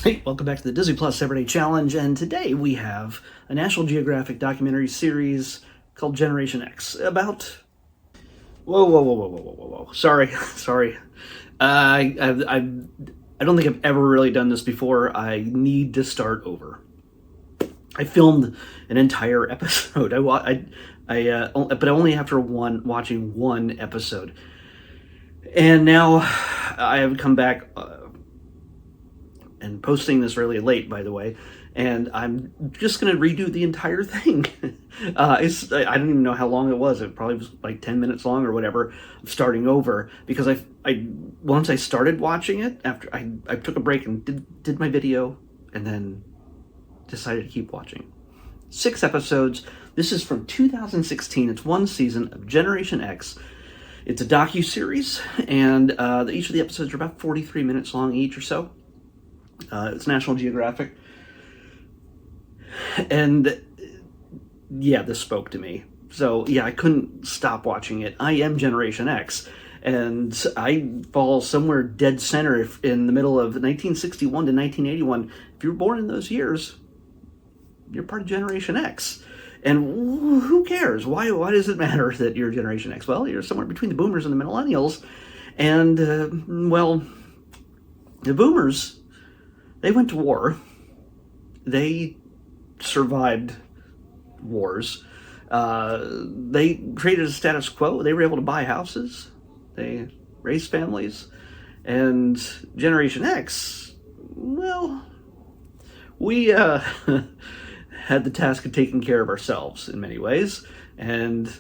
Hey, welcome back to the Disney Plus Everyday Challenge, and today we have a National Geographic documentary series called Generation X about. Whoa! Sorry, sorry. I don't think I've ever really done this before. I need to start over. I filmed an entire episode. But only after watching one episode, and now I have come back. And posting this really late, by the way, and I'm just going to redo the entire thing. I don't even know how long it was. It probably was like 10 minutes long or whatever, starting over, because once I started watching it, after I took a break and did my video, and then decided to keep watching. 6 episodes. This is from 2016. It's one season of Generation X. It's a docu-series, and each of the episodes are about 43 minutes long each or so. It's National Geographic. And yeah, this spoke to me. So yeah, I couldn't stop watching it. I am Generation X, and I fall somewhere dead center in the middle of 1961 to 1981. If you were born in those years, you're part of Generation X. And who cares? Why does it matter that you're Generation X? Well, you're somewhere between the boomers and the millennials. And, well, the boomers, they went to war. They survived wars. They created a status quo. They were able to buy houses. They raised families. And Generation X, well, we had the task of taking care of ourselves in many ways. And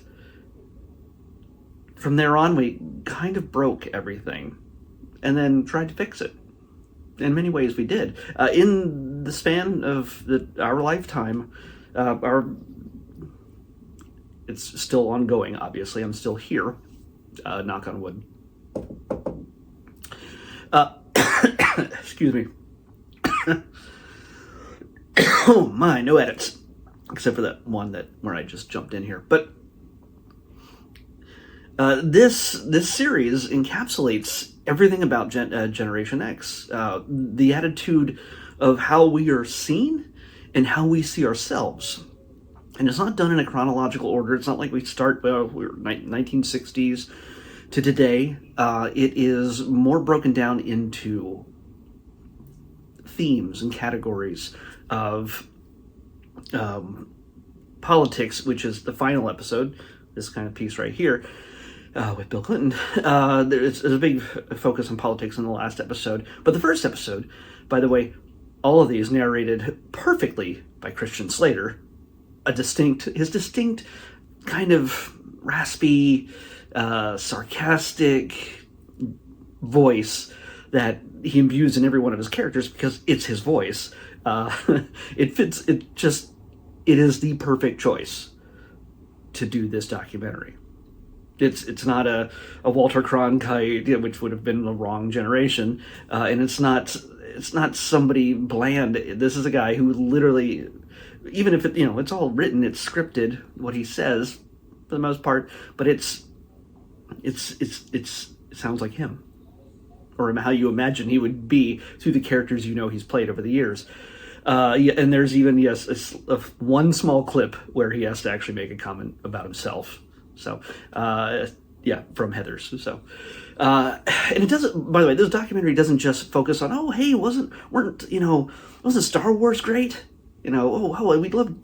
from there on, we kind of broke everything and then tried to fix it. In many ways, we did. In the span of our lifetime, it's still ongoing, obviously. I'm still here. Knock on wood. Excuse me. Oh my, no edits. Except for that one where I just jumped in here. But this series encapsulates everything about Generation X. The attitude of how we are seen and how we see ourselves. And it's not done in a chronological order. It's not like we start, we're 1960s to today. It is more broken down into themes and categories of politics, which is the final episode, this kind of piece right here, with Bill Clinton. There's a big focus on politics in the last episode. But the first episode, by the way, all of these narrated perfectly by Christian Slater, his distinct kind of raspy, sarcastic voice that he imbues in every one of his characters because it's his voice. It fits, it is the perfect choice to do this documentary. It's not a Walter Cronkite, which would have been the wrong generation, and it's not somebody bland. This is a guy who literally, even if it's all written, it's scripted what he says for the most part, but it sounds like him, or how you imagine he would be through the characters he's played over the years. And there's even one small clip where he has to actually make a comment about himself. So, from Heathers. So, and it doesn't. By the way, this documentary doesn't just focus on, wasn't Star Wars great? We love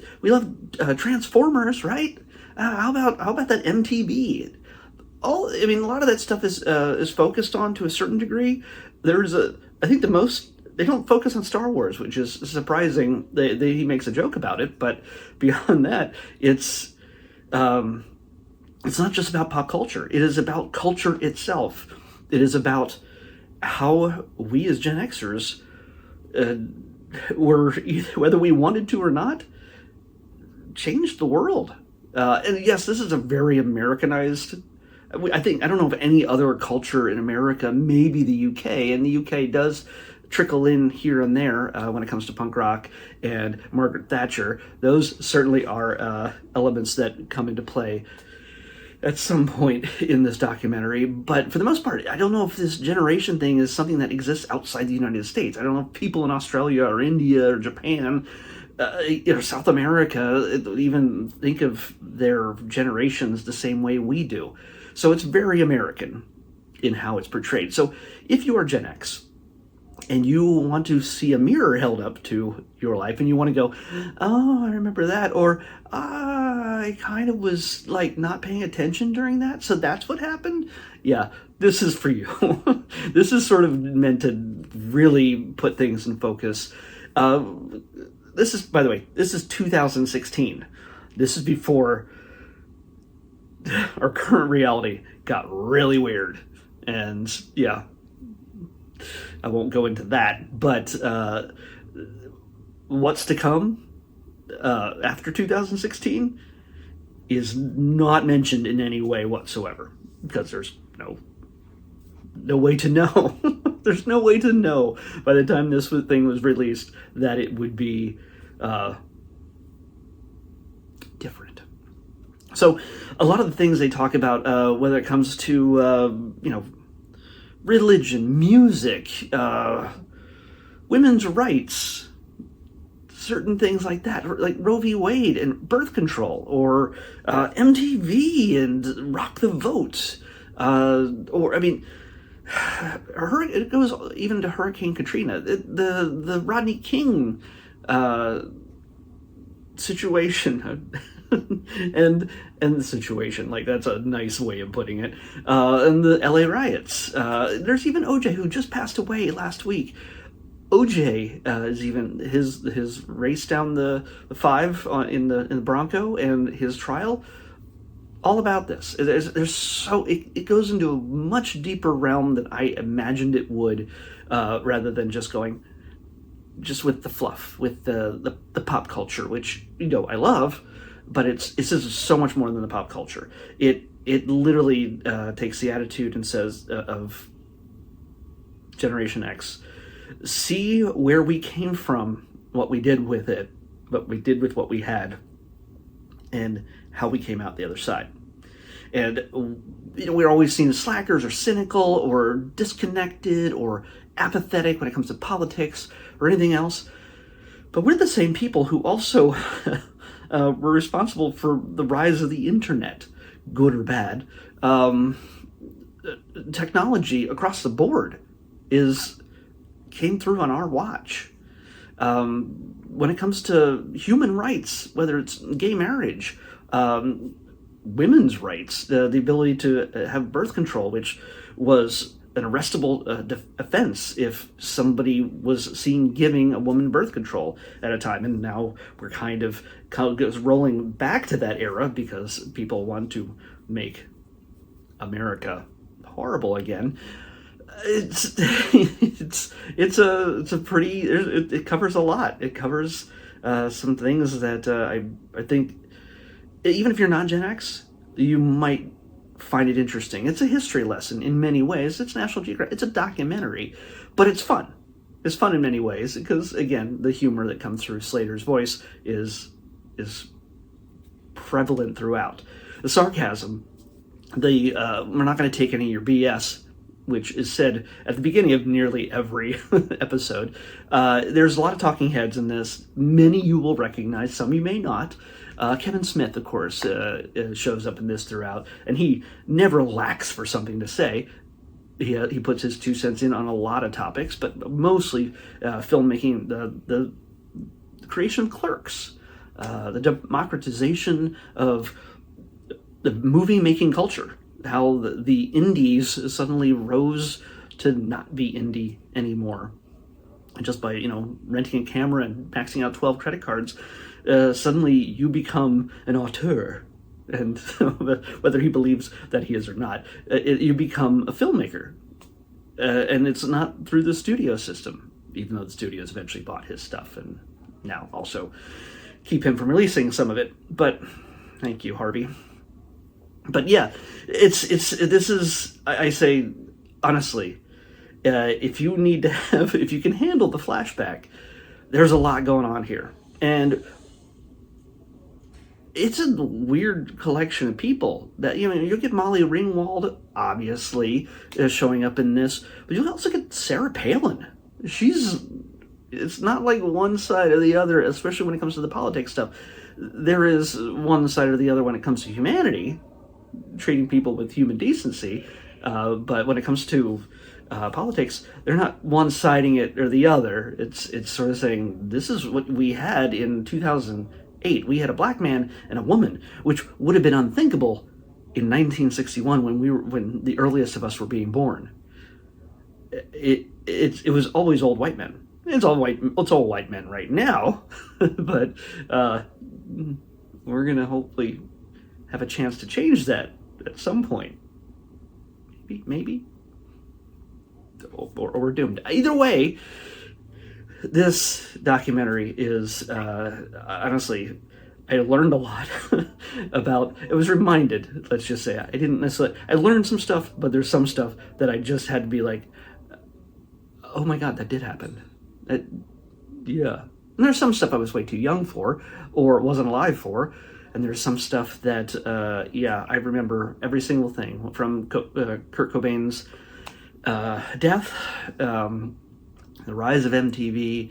Transformers, right? How about that MTV? A lot of that stuff is focused on to a certain degree. I think the most. They don't focus on Star Wars, which is surprising. He makes a joke about it, but beyond that, it's not just about pop culture. It is about culture itself. It is about how we as Gen Xers were, whether we wanted to or not, changed the world. And yes, this is a very Americanized. I don't know of any other culture in America, maybe the UK, and the UK does trickle in here and there when it comes to punk rock and Margaret Thatcher. Those certainly are elements that come into play at some point in this documentary. But for the most part, I don't know if this generation thing is something that exists outside the United States. I don't know if people in Australia or India or Japan or South America even think of their generations the same way we do. So it's very American in how it's portrayed. So if you are Gen X and you want to see a mirror held up to your life and you want to go, oh, I remember that, or I kind of was like not paying attention during that, so that's what happened. Yeah, this is for you. This is sort of meant to really put things in focus. This is, by the way, this is 2016. This is before our current reality got really weird. And yeah, I won't go into that, but what's to come after 2016 is not mentioned in any way whatsoever, because there's no way to know. There's no way to know by the time this thing was released that it would be different. So a lot of the things they talk about, whether it comes to, religion, music, women's rights, certain things like that, like Roe v. Wade and birth control, or MTV and Rock the Vote, or, I mean, it goes even to Hurricane Katrina, the Rodney King situation. and the situation, like, that's a nice way of putting it, and the LA riots. There's even OJ, who just passed away last week. OJ is even his race down the 5 in the Bronco and his trial, all about this. It goes into a much deeper realm than I imagined it would, rather than just going just with the fluff, with the pop culture, which I love. But it's so much more than the pop culture. It literally takes the attitude and says of Generation X, see where we came from, what we did with it, what we did with what we had, and how we came out the other side. And we're always seen as slackers or cynical or disconnected or apathetic when it comes to politics or anything else. But we're the same people who also were responsible for the rise of the internet, good or bad. Technology across the board came through on our watch. When it comes to human rights, whether it's gay marriage, women's rights, the ability to have birth control, which was an arrestable offense if somebody was seen giving a woman birth control at a time. And now we're kind of goes rolling back to that era because people want to make America horrible again. It covers a lot. It covers some things that I think, even if you're not Gen X, you might find it interesting. It's a history lesson in many ways. It's National Geographic. It's a documentary, but it's fun. It's fun in many ways because, again, the humor that comes through Slater's voice is prevalent throughout. The sarcasm, we're not going to take any of your BS, which is said at the beginning of nearly every episode. There's a lot of talking heads in this. Many you will recognize, some you may not. Kevin Smith, of course, shows up in this throughout, and he never lacks for something to say. He puts his 2 cents in on a lot of topics, but mostly filmmaking, the creation of Clerks, the democratization of the movie-making culture, how the indies suddenly rose to not be indie anymore. And just by, renting a camera and maxing out 12 credit cards, suddenly you become an auteur. And whether he believes that he is or not, you become a filmmaker. And it's not through the studio system, even though the studios eventually bought his stuff and now also keep him from releasing some of it. But thank you, Harvey. But yeah, I say honestly, if you can handle the flashback, there's a lot going on here. And it's a weird collection of people that, you'll get Molly Ringwald, obviously, showing up in this, but you'll also get Sarah Palin. It's not like one side or the other, especially when it comes to the politics stuff. There is one side or the other when it comes to humanity, treating people with human decency, but when it comes to politics, they're not one-siding it or the other. It's sort of saying, this is what we had in 2008. We had a black man and a woman, which would have been unthinkable in 1961 when the earliest of us were being born. It was always old white men. It's all white men right now, but we're gonna hopefully have a chance to change that at some point. Maybe. Or we're doomed. Either way, this documentary is, honestly, I learned a lot about, it was reminded, let's just say, I learned some stuff, but there's some stuff that I just had to be like, oh my God, that did happen. Yeah. And there's some stuff I was way too young for, or wasn't alive for, and there's some stuff that, I remember every single thing, from Kurt Cobain's death, the rise of MTV,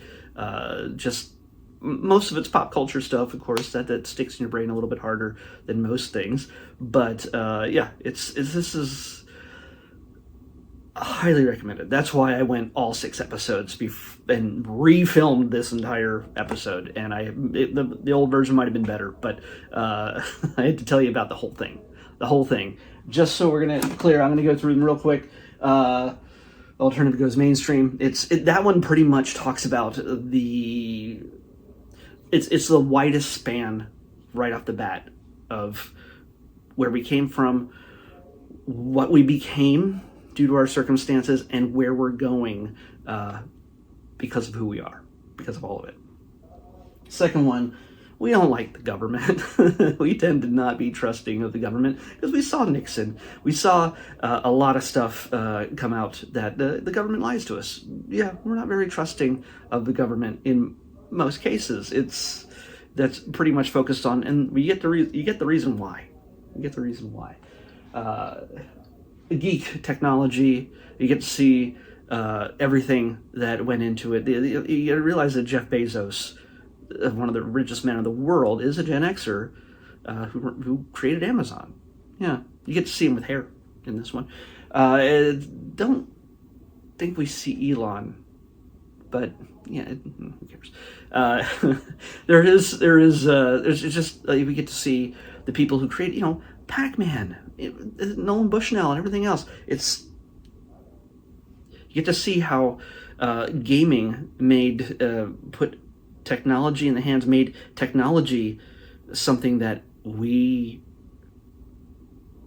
just most of it's pop culture stuff, of course, that sticks in your brain a little bit harder than most things. But this is highly recommended. That's why I went all 6 episodes and refilmed this entire episode. And the old version might have been better, but I had to tell you about the whole thing. Just so we're gonna clear, I'm gonna go through them real quick. Alternative goes mainstream. That one pretty much talks about it's the widest span right off the bat of where we came from, what we became due to our circumstances, and where we're going because of who we are, because of all of it. Second one, we don't like the government. We tend to not be trusting of the government because we saw Nixon. We saw a lot of stuff come out that the government lies to us. Yeah, we're not very trusting of the government in most cases. That's pretty much focused on, and you get the reason why. You get the reason why. Geek technology. You get to see everything that went into it. You realize that Jeff Bezos, one of the richest men in the world, is a Gen Xer who created Amazon. Yeah, you get to see him with hair in this one. Don't think we see Elon, but yeah, who cares? There's just we get to see the people who create, Pac-Man, Nolan Bushnell, and everything else. You get to see how gaming put technology in the hands, made technology something that we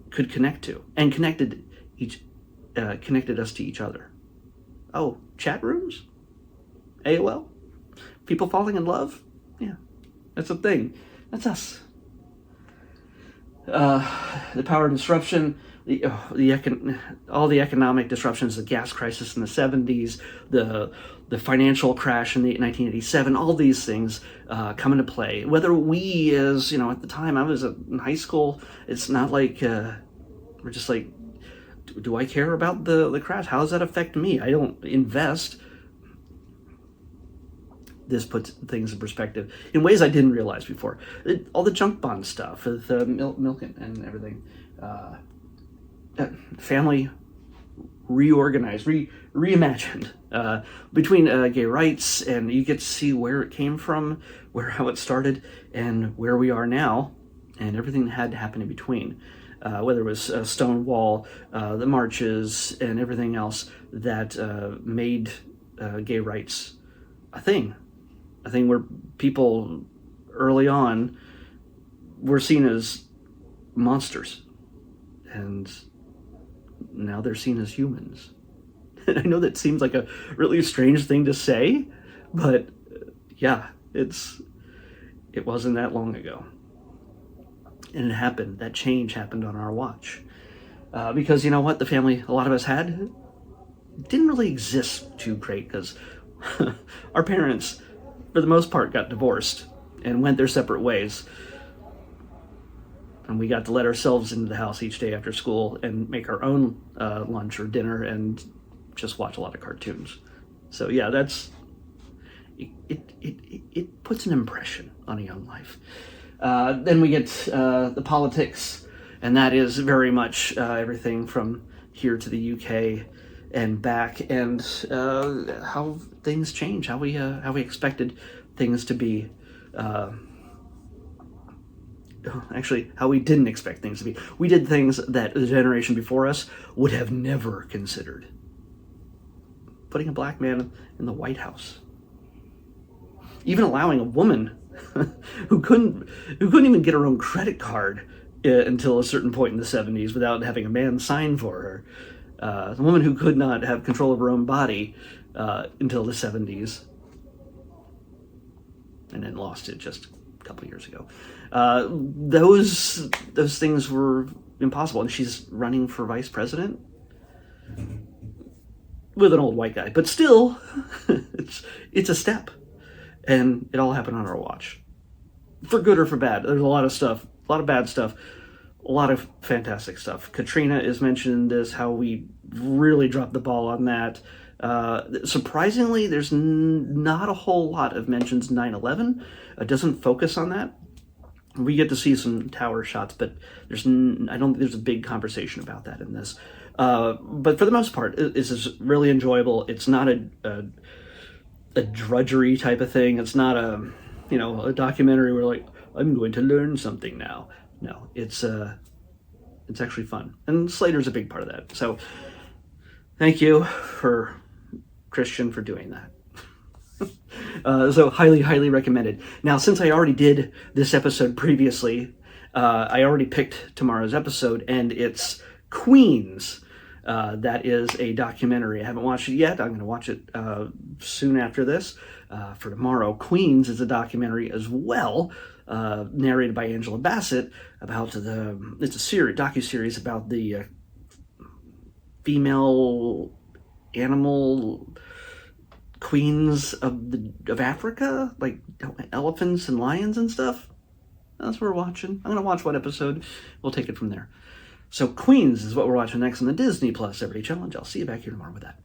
could connect to, and connected us to each other. Oh, chat rooms? AOL? People falling in love? Yeah, that's a thing. That's us. The power disruption, all the economic disruptions, the gas crisis in the 70s, the financial crash in 1987, all these things come into play. Whether we, as at the time I was in high school, it's not like we're just like, do I care about the crash? How does that affect me? I don't invest. This puts things in perspective in ways I didn't realize before. All the junk bond stuff with milk and everything. Family reorganized, reimagined between gay rights, and you get to see where it came from, how it started, and where we are now, and everything that had to happen in between. Whether it was Stonewall, the marches, and everything else that made gay rights a thing where people early on were seen as monsters, and now they're seen as humans. And I know that seems like a really strange thing to say, but yeah, it wasn't that long ago. And it happened. That change happened on our watch. Because you know what? The family a lot of us had didn't really exist too great, because our parents, for the most part, got divorced and went their separate ways. And we got to let ourselves into the house each day after school and make our own lunch or dinner and just watch a lot of cartoons. So yeah, it puts an impression on a young life. Then we get the politics, and that is very much everything from here to the UK and back, and how things change, how we expected things to be. Actually, how we didn't expect things to be. We did things that the generation before us would have never considered. Putting a black man in the White House. Even allowing a woman who couldn't even get her own credit card until a certain point in the 70s without having a man sign for her. A woman who could not have control of her own body until the 70s. And then lost it just a couple years ago. Those things were impossible. And she's running for vice president with an old white guy. But still, it's a step. And it all happened on our watch. For good or for bad. There's a lot of stuff, a lot of bad stuff, a lot of fantastic stuff. Katrina is mentioned as how we really dropped the ball on that. Surprisingly, there's not a whole lot of mentions 9/11. It doesn't focus on that. We get to see some tower shots, but I don't think there's a big conversation about that in this. But for the most part, this is really enjoyable. It's not a drudgery type of thing. It's not a documentary where like, I'm going to learn something now. No, it's actually fun. And Slater's a big part of that. So thank you for Christian for doing that. So highly, highly recommended. Now, since I already did this episode previously, I already picked tomorrow's episode, and it's Queens. That is a documentary. I haven't watched it yet. I'm going to watch it soon after this for tomorrow. Queens is a documentary as well, narrated by Angela Bassett about it's a docuseries about the female animal queens of Africa, like elephants and lions and stuff. That's what we're watching. I'm going to watch one episode. We'll take it from there. So Queens is what we're watching next on the Disney Plus Everyday Challenge. I'll see you back here tomorrow with that.